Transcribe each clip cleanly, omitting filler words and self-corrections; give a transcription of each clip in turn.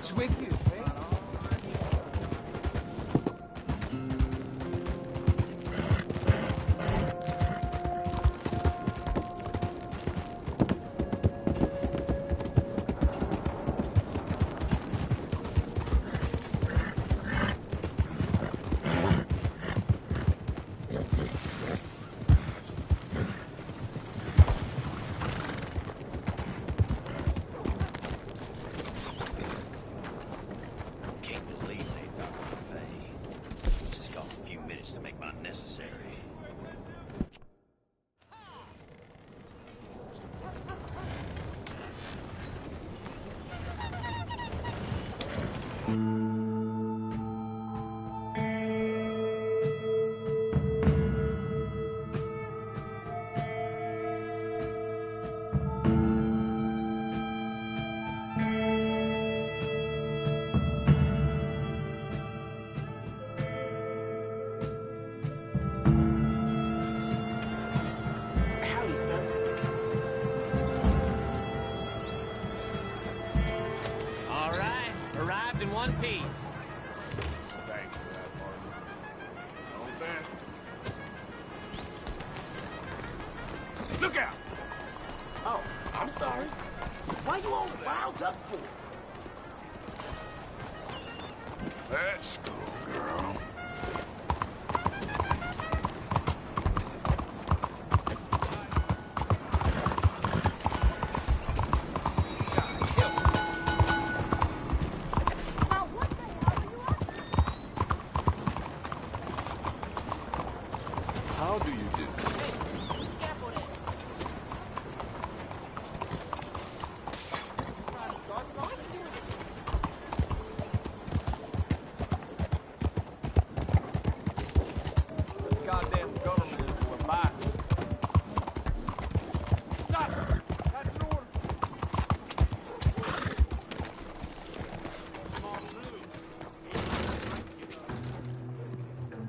God's with you. Can't believe they got my pay. Just got a few minutes to make mine necessary. Howdy, son. All right, arrived in one piece. Thanks for that, Martin. All the best. Look out! Oh, I'm sorry. Why you all riled up for? Let's go, girl. How do you do? This goddamn government is going by. Stop! That's an order.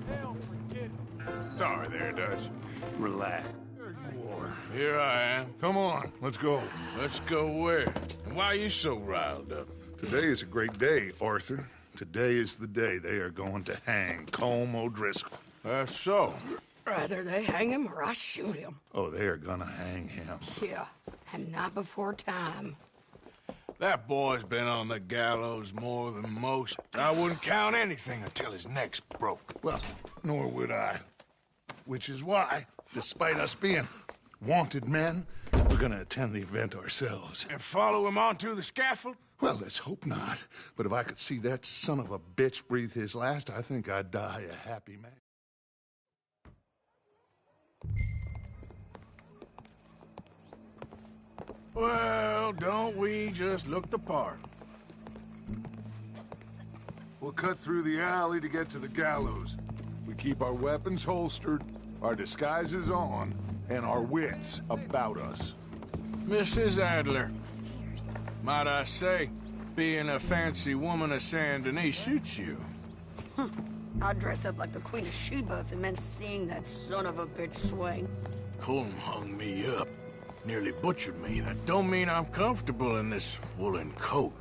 Hell, forget it. Sorry there, Dutch. Relax. There you are. Here I am. Come on, let's go. Let's go where? And why are you so riled up? Today is a great day, Arthur. Today is the day they are going to hang Colm O'Driscoll. That's so. Rather they hang him or I shoot him. Oh, they are gonna hang him. Yeah, and not before time. That boy's been on the gallows more than most. I wouldn't count anything until his neck's broke. Well, nor would I. Which is why, despite us being wanted men, we're gonna attend the event ourselves. And follow him onto the scaffold? Well, let's hope not. But if I could see that son of a bitch breathe his last, I think I'd die a happy man. Well, don't we just look the part? We'll cut through the alley to get to the gallows. We keep our weapons holstered, our disguises on, and our wits about us. Mrs. Adler, might I say, being a fancy woman of Saint Denis suits you. I'd dress up like the Queen of Sheba if it meant seeing that son of a bitch swing. Colm hung me up, nearly butchered me. That don't mean I'm comfortable in this woolen coat.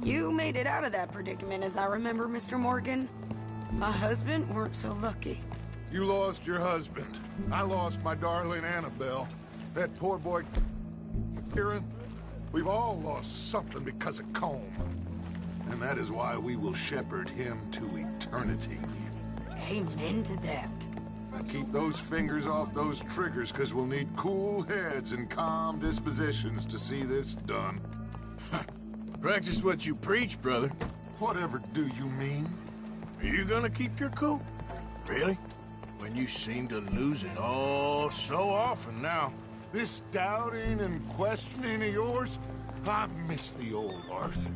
You made it out of that predicament, as I remember, Mr. Morgan. My husband weren't so lucky. You lost your husband. I lost my darling Annabelle. That poor boy, Kieran. We've all lost something because of Colm. And that is why we will shepherd him to eternity. Amen to that. Now keep those fingers off those triggers, because we'll need cool heads and calm dispositions to see this done. Practice what you preach, brother. Whatever do you mean? Are you gonna keep your cool? Really? When you seem to lose it all so often now. This doubting and questioning of yours, I miss the old Arthur.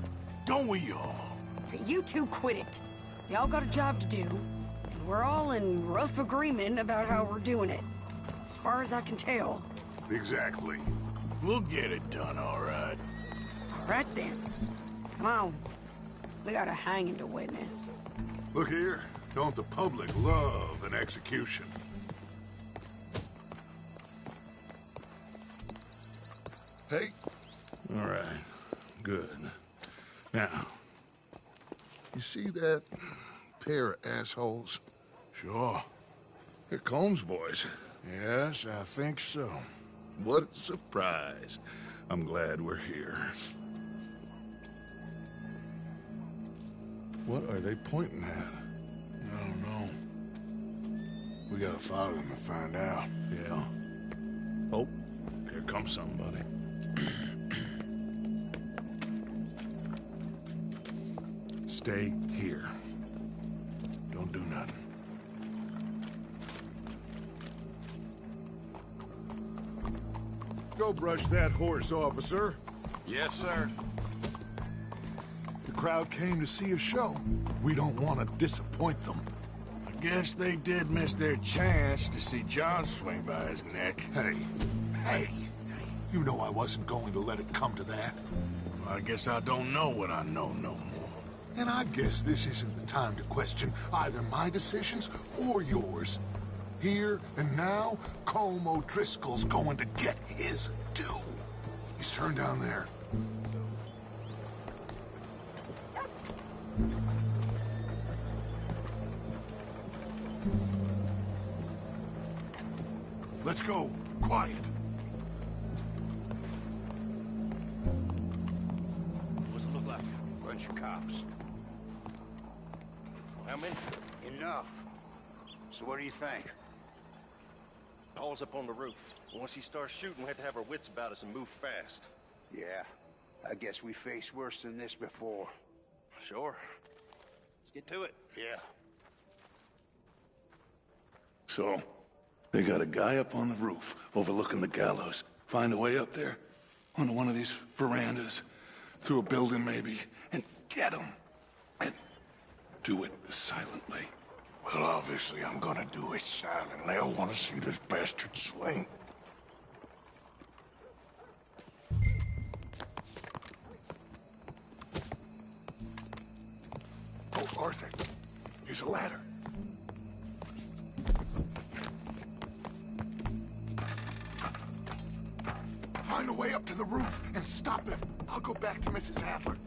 Don't we all? You two quit it. Y'all got a job to do, and we're all in rough agreement about how we're doing it. As far as I can tell. Exactly. We'll get it done, all right. All right then. Come on. We got a hanging to witness. Look here, don't the public love an execution? Hey? All right. Good. Now, You see that pair of assholes? Sure. They're Combs boys. Yes, I think so. What a surprise. I'm glad we're here. What are they pointing at? I don't know. We gotta follow them and find out. Yeah. Oh, here comes somebody. Stay here. Don't do nothing. Go brush that horse, officer. Yes, sir. The crowd came to see a show. We don't want to disappoint them. I guess they did miss their chance to see John swing by his neck. Hey, you know I wasn't going to let it come to that. Well, I guess I don't know what I know no more. And I guess this isn't the time to question either my decisions or yours. Here and now, Colm O'Driscoll's going to get his due. He's turned down there. Let's go. Quiet. What's it look like? Bunch of cops. How many? Enough. So what do you think? All's up on the roof. Once he starts shooting, we have to have our wits about us and move fast. Yeah, I guess we faced worse than this before. Sure. Let's get to it. Yeah. So, they got a guy up on the roof overlooking the gallows. Find a way up there, onto one of these verandas, through a building maybe, and get him. And do it silently. Well, obviously, I'm gonna do it silently. I want to see this bastard swing. Oh, Arthur, here's a ladder. Find a way up to the roof and stop him. I'll go back to Mrs. Adler.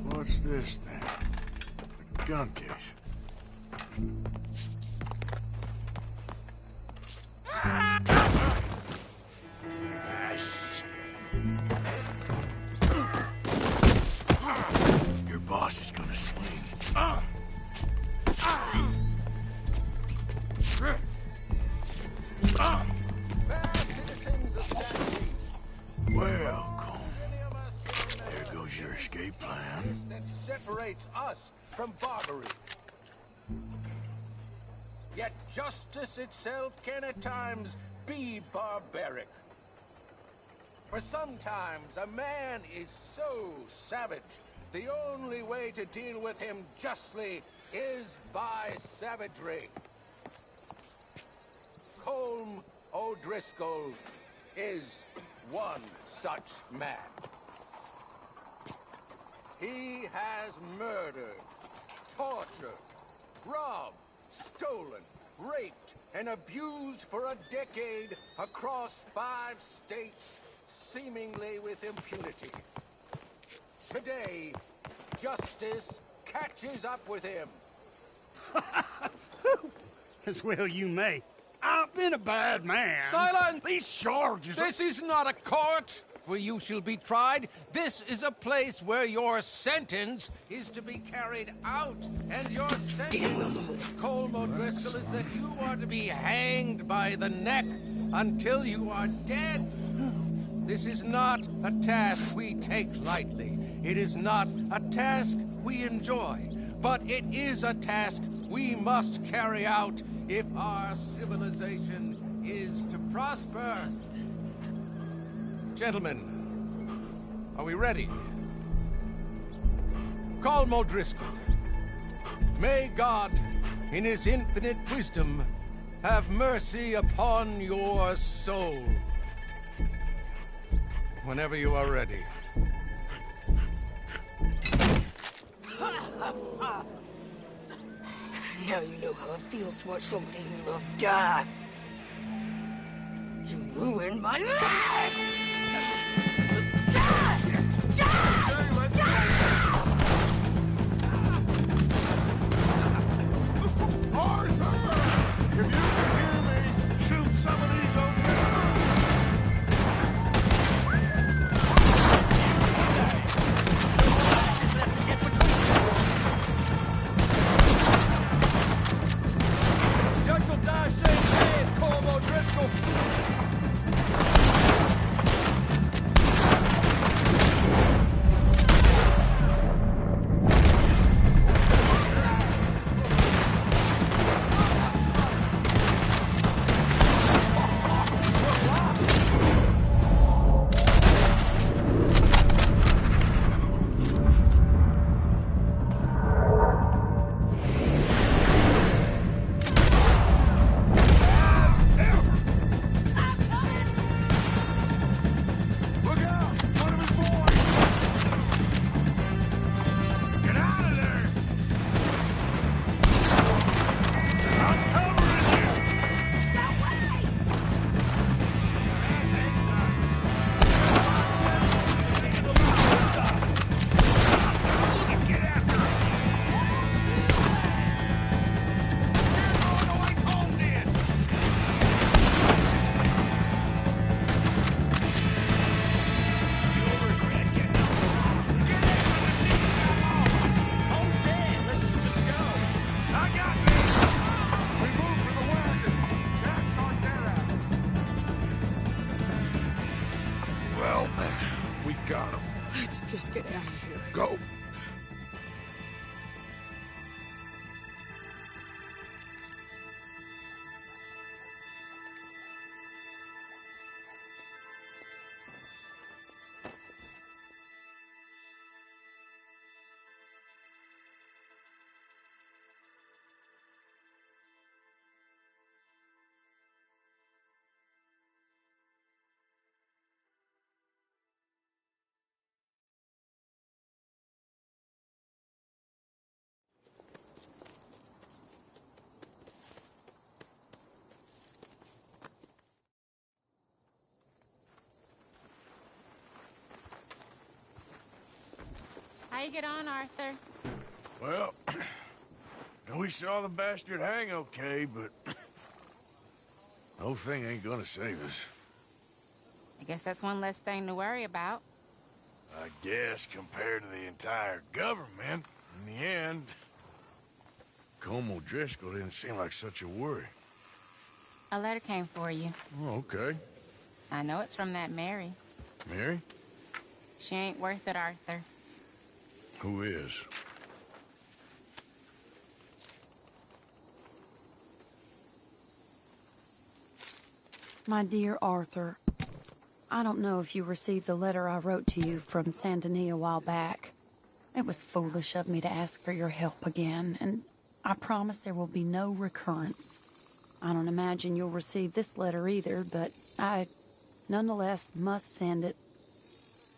What's this thing? A gun case. Your boss is gonna swing. Well, Colm, there goes your escape plan. That separates us from Barbary. Yet justice itself can at times be barbaric. For sometimes a man is so savage, the only way to deal with him justly is by savagery. Colm O'Driscoll is one such man. He has murdered, tortured, robbed, stolen, raped, and abused for a decade across 5 states, seemingly with impunity. Today, justice catches up with him. As well you may. not been a bad man. Silence! These charges... This is not a court where you shall be tried. This is a place where your sentence is to be carried out. And your sentence, Colm O'Driscoll, is that you are to be hanged by the neck until you are dead. This is not a task we take lightly. It is not a task we enjoy. But it is a task we must carry out if our civilization is to prosper. Gentlemen, are we ready? Colm O'Driscoll, may God, in his infinite wisdom, have mercy upon your soul. Whenever you are ready. Now you know how it feels to watch somebody you love die. You ruined my life! Arthur! If you can hear me, shoot some of these Judge will die same day as Colm O'Driscoll. Well, we got him. Let's just get out of here. Go. How you get on, Arthur? Well, we saw the bastard hang okay, but the whole thing ain't gonna save us. I guess that's one less thing to worry about. I guess, compared to the entire government, in the end, Colm O'Driscoll didn't seem like such a worry. A letter came for you. Oh, okay. I know it's from that Mary. Mary? She ain't worth it, Arthur. Who is? My dear Arthur, I don't know if you received the letter I wrote to you from Saint Denis a while back. It was foolish of me to ask for your help again, and I promise there will be no recurrence. I don't imagine you'll receive this letter either, but I nonetheless must send it.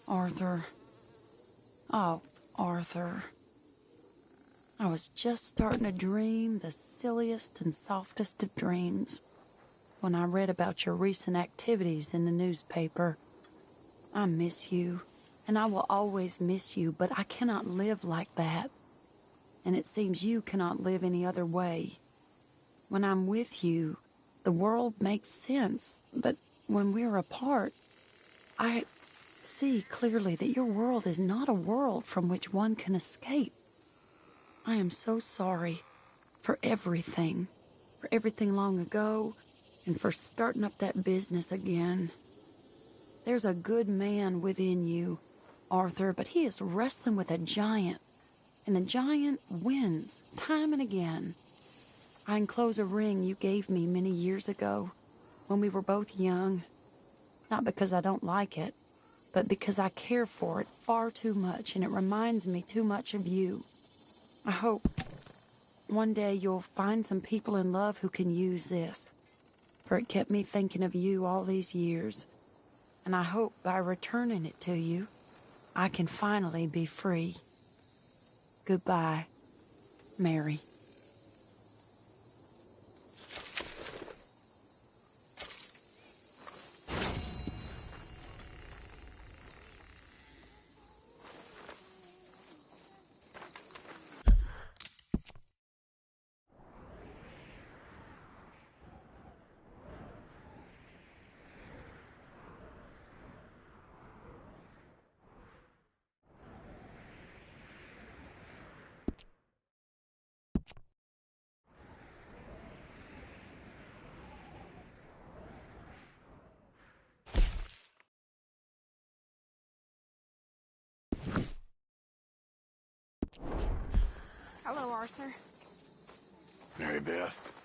Arthur. Oh, Arthur. I was just starting to dream the silliest and softest of dreams when I read about your recent activities in the newspaper. I miss you, and I will always miss you, but I cannot live like that. And it seems you cannot live any other way. When I'm with you, the world makes sense, but when we're apart, I see clearly that your world is not a world from which one can escape. I am so sorry for everything long ago, and for starting up that business again. There's a good man within you, Arthur, but he is wrestling with a giant, and the giant wins time and again. I enclose a ring you gave me many years ago when we were both young, not because I don't like it, but because I care for it far too much, and it reminds me too much of you. I hope one day you'll find some people in love who can use this, for it kept me thinking of you all these years, and I hope by returning it to you, I can finally be free. Goodbye, Mary. Hello, Arthur. Mary Beth.